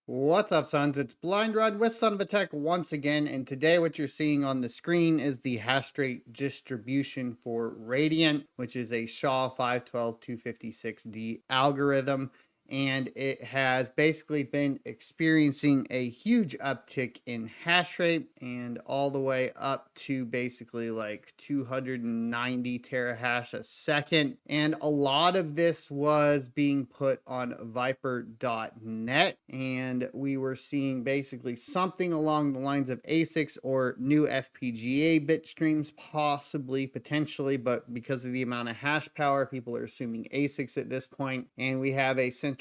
What's up, sons? It's Blind Rod with Son of a Tech once again, and today what you're seeing on the screen is the hash rate distribution for Radiant, which is a SHA-512-256D algorithm, and it has basically been experiencing a huge uptick in hash rate and all the way up to basically like 290 terahash a second. And a lot of this was being put on Viper.net, and we were seeing basically something along the lines of ASICs or new FPGA bit streams, possibly, potentially, but because of the amount of hash power, people are assuming ASICs at this point, and we have a centralized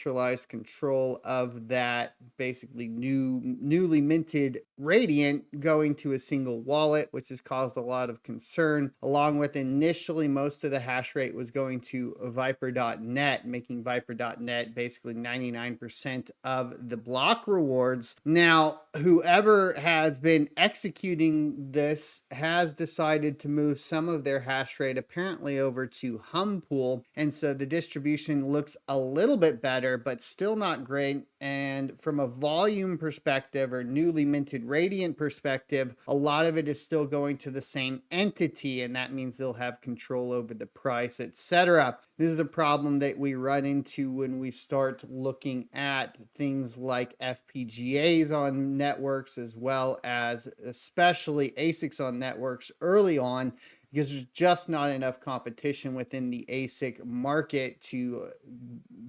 control of that basically newly minted Radiant going to a single wallet, which has caused a lot of concern, along with initially most of the hash rate was going to Viper.net, making Viper.net basically 99% of the block rewards. Now, whoever has been executing this has decided to move some of their hash rate apparently over to Humpool, and so the distribution looks a little bit better, but still not great. And from a volume perspective or newly minted Radiant perspective, a lot of it is still going to the same entity, and that means they'll have control over the price, etc. This is a problem that we run into when we start looking at things like FPGAs on networks, as well as especially ASICs on networks early on, because there's just not enough competition within the ASIC market to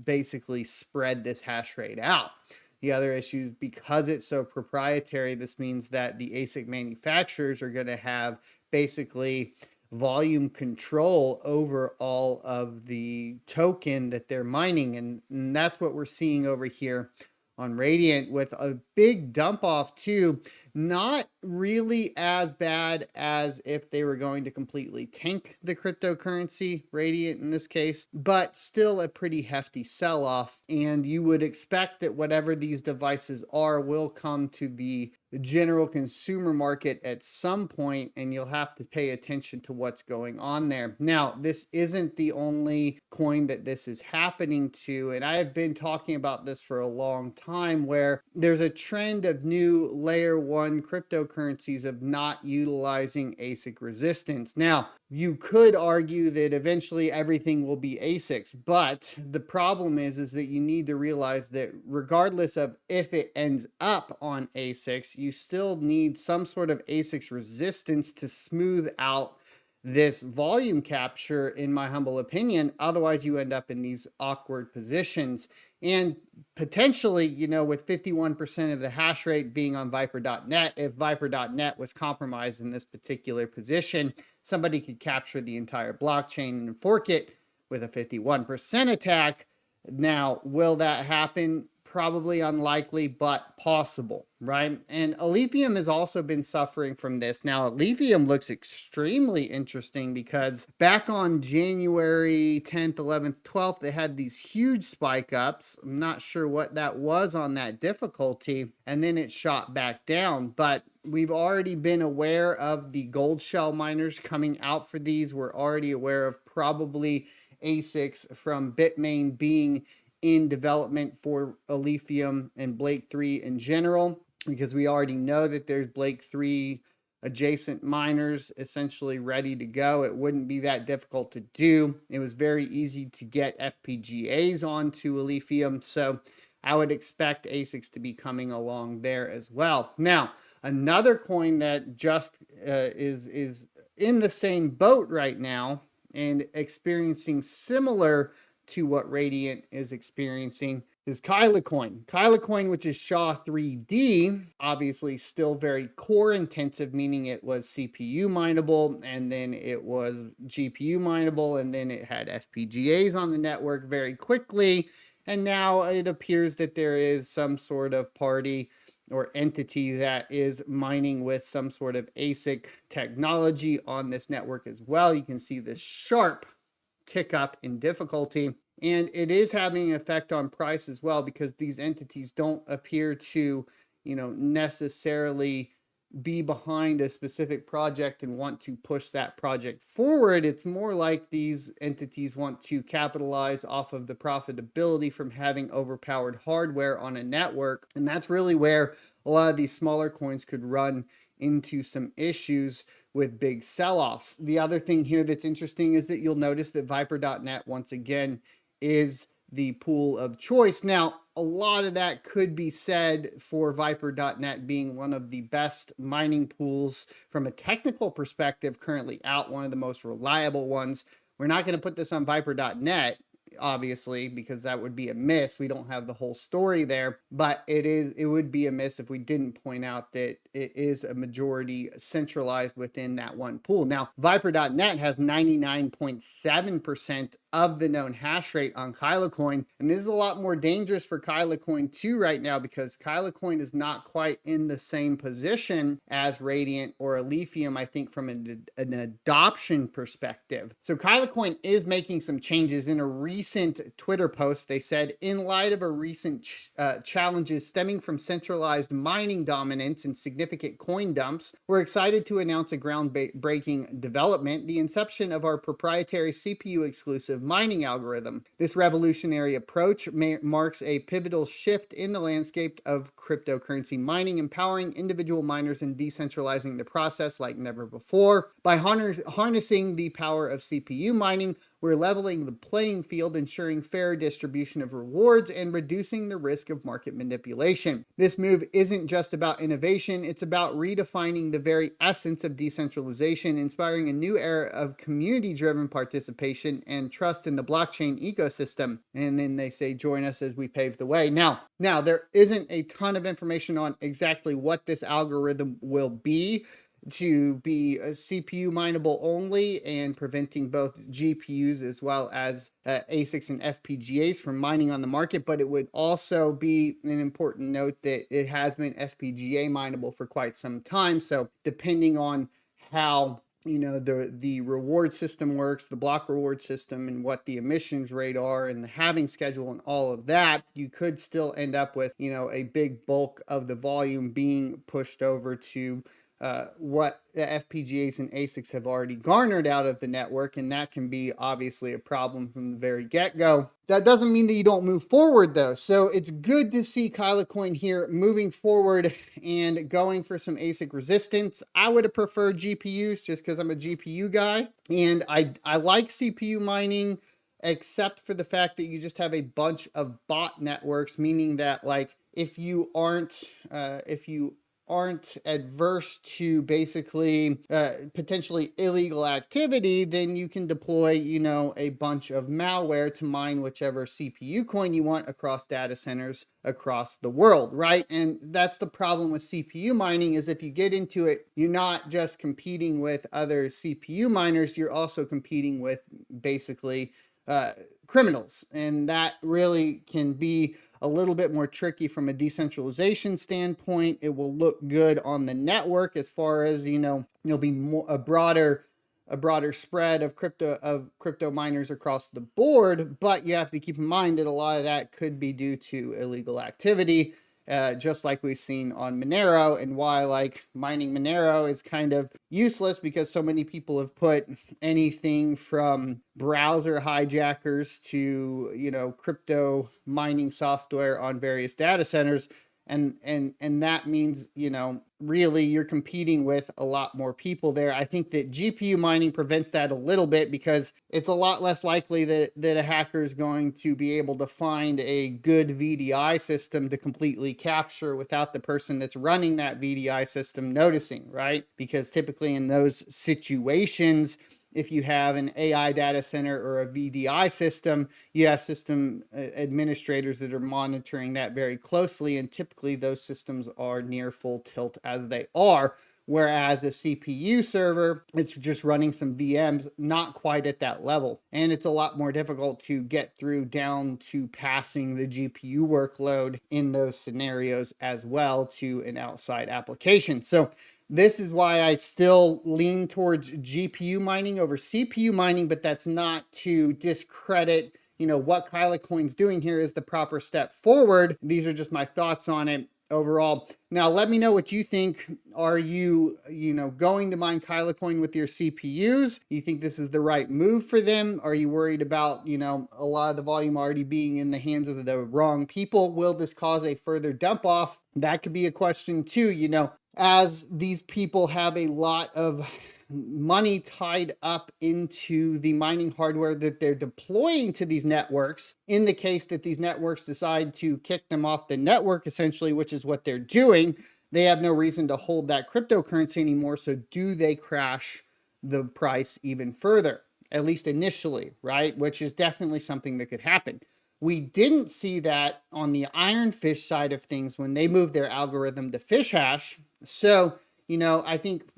basically spread this hash rate out. The other issue is because it's so proprietary, this means that the ASIC manufacturers are going to have basically volume control over all of the token that they're mining. And that's what we're seeing over here on Radiant, with a big dump off too. Not really as bad as if they were going to completely tank the cryptocurrency, Radiant in this case, but still a pretty hefty sell off. And you would expect that whatever these devices are will come to the general consumer market at some point, and you'll have to pay attention to what's going on there. Now, this isn't the only coin that this is happening to, and I have been talking about this for a long time, where there's a trend of new layer one cryptocurrencies of not utilizing ASIC resistance. Now, you could argue that eventually everything will be ASICs, but the problem is that you need to realize that regardless of if it ends up on ASICs, you still need some sort of ASICs resistance to smooth out this volume capture, in my humble opinion. Otherwise, you end up in these awkward positions. And potentially, with 51% of the hash rate being on Viper.net, if Viper.net was compromised in this particular position, somebody could capture the entire blockchain and fork it with a 51% attack. Now, will that happen? Probably unlikely, but possible, right? And Alium has also been suffering from this. Now, Alium looks extremely interesting because back on January 10th, 11th, 12th, they had these huge spike ups. I'm not sure what that was on that difficulty, and then it shot back down. But we've already been aware of the gold shell miners coming out for these. We're already aware of probably ASICs from Bitmain being in development for Alium and Blake 3 in general, because we already know that there's Blake 3 adjacent miners essentially ready to go. It wouldn't be that difficult to do. It was very easy to get FPGAs onto Alium, so I would expect ASICs to be coming along there as well. Now, another coin that just is in the same boat right now and experiencing similar to what Radiant is experiencing is Kleecoin. Kleecoin, which is SHA-3D, obviously still very core intensive, meaning it was CPU mineable, and then it was GPU mineable, and then it had FPGAs on the network very quickly. And now it appears that there is some sort of party or entity that is mining with some sort of ASIC technology on this network as well. You can see this sharp tick up in difficulty, and it is having an effect on price as well, because these entities don't appear to necessarily be behind a specific project and want to push that project forward. It's more like these entities want to capitalize off of the profitability from having overpowered hardware on a network. And that's really where a lot of these smaller coins could run into some issues with big sell-offs. The other thing here that's interesting is that you'll notice that Viper.net once again is the pool of choice. Now, a lot of that could be said for Viper.net being one of the best mining pools from a technical perspective currently out, one of the most reliable ones. We're not going to put this on Viper.net, obviously, because that would be a miss. We don't have the whole story there, but it would be a miss if we didn't point out that it is a majority centralized within that one pool. Now, Viper.net has 99.7% of the known hash rate on Kleecoin, and this is a lot more dangerous for Kleecoin too right now, because Kleecoin is not quite in the same position as Radiant or Alium, I think, from an adoption perspective. So Kleecoin is making some changes. In a recent Twitter post, they said, in light of a recent challenges stemming from centralized mining dominance and significant coin dumps, we're excited to announce a groundbreaking development, the inception of our proprietary CPU exclusive mining algorithm. This revolutionary approach marks a pivotal shift in the landscape of cryptocurrency mining, empowering individual miners and decentralizing the process like never before. By harnessing the power of CPU mining, we're leveling the playing field, ensuring fair distribution of rewards and reducing the risk of market manipulation. This move isn't just about innovation, it's about redefining the very essence of decentralization, inspiring a new era of community-driven participation and trust in the blockchain ecosystem. And then they say, join us as we pave the way. Now, there isn't a ton of information on exactly what this algorithm will be, to be a CPU mineable only and preventing both GPUs as well as ASICs and FPGAs from mining on the market. But it would also be an important note that it has been FPGA mineable for quite some time. So depending on how the reward system works, the block reward system, and what the emissions rate are and the halving schedule and all of that, you could still end up with a big bulk of the volume being pushed over to what the FPGAs and ASICs have already garnered out of the network, and that can be obviously a problem from the very get-go. That doesn't mean that you don't move forward, though. So it's good to see Kleecoin here moving forward and going for some ASIC resistance. I would have preferred GPUs just because I'm a GPU guy, and I like CPU mining, except for the fact that you just have a bunch of bot networks, meaning that, like, if you aren't adverse to basically potentially illegal activity, then you can deploy, a bunch of malware to mine whichever CPU coin you want across data centers across the world, right? And that's the problem with CPU mining, is if you get into it, you're not just competing with other CPU miners, you're also competing with basically criminals. And that really can be a little bit more tricky from a decentralization standpoint. It will look good on the network as far as, there'll be a broader spread of crypto miners across the board, but you have to keep in mind that a lot of that could be due to illegal activity, just like we've seen on Monero, and why mining Monero is kind of useless, because so many people have put anything from browser hijackers to crypto mining software on various data centers, and that means really you're competing with a lot more people there. I think that GPU mining prevents that a little bit, because it's a lot less likely that a hacker is going to be able to find a good VDI system to completely capture without the person that's running that VDI system noticing, right? Because typically in those situations, if you have an AI data center or a VDI system, you have system administrators that are monitoring that very closely, and typically those systems are near full tilt as they are. Whereas a CPU server, it's just running some VMs, not quite at that level. And it's a lot more difficult to get through down to passing the GPU workload in those scenarios as well to an outside application. So this is why I still lean towards GPU mining over CPU mining, but that's not to discredit, what Kleecoin's doing here is the proper step forward. These are just my thoughts on it. overall. Now, let me know what you think. Are you, going to mine Kleecoin with your CPUs? You think this is the right move for them? Are you worried about, a lot of the volume already being in the hands of the wrong people? Will this cause a further dump off? That could be a question too, as these people have a lot of money tied up into the mining hardware that they're deploying to these networks. In the case that these networks decide to kick them off the network, essentially, which is what they're doing, they have no reason to hold that cryptocurrency anymore. So do they crash the price even further, at least initially, right? Which is definitely something that could happen. We didn't see that on the Ironfish side of things when they moved their algorithm to fish hash. So, I think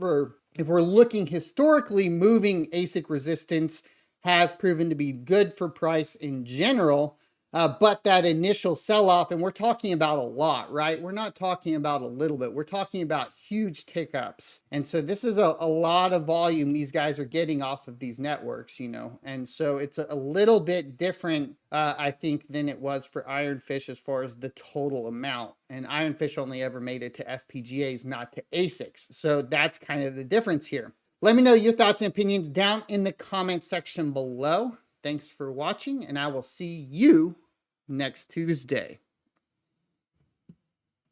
if we're looking historically, moving ASIC resistance has proven to be good for price in general. But that initial sell-off, and we're talking about a lot, right? We're not talking about a little bit. We're talking about huge tick-ups. And so this is a lot of volume these guys are getting off of these networks, And so it's a little bit different, I think, than it was for Ironfish as far as the total amount. And Ironfish only ever made it to FPGAs, not to ASICs. So that's kind of the difference here. Let me know your thoughts and opinions down in the comment section below. Thanks for watching, and I will see you next Tuesday.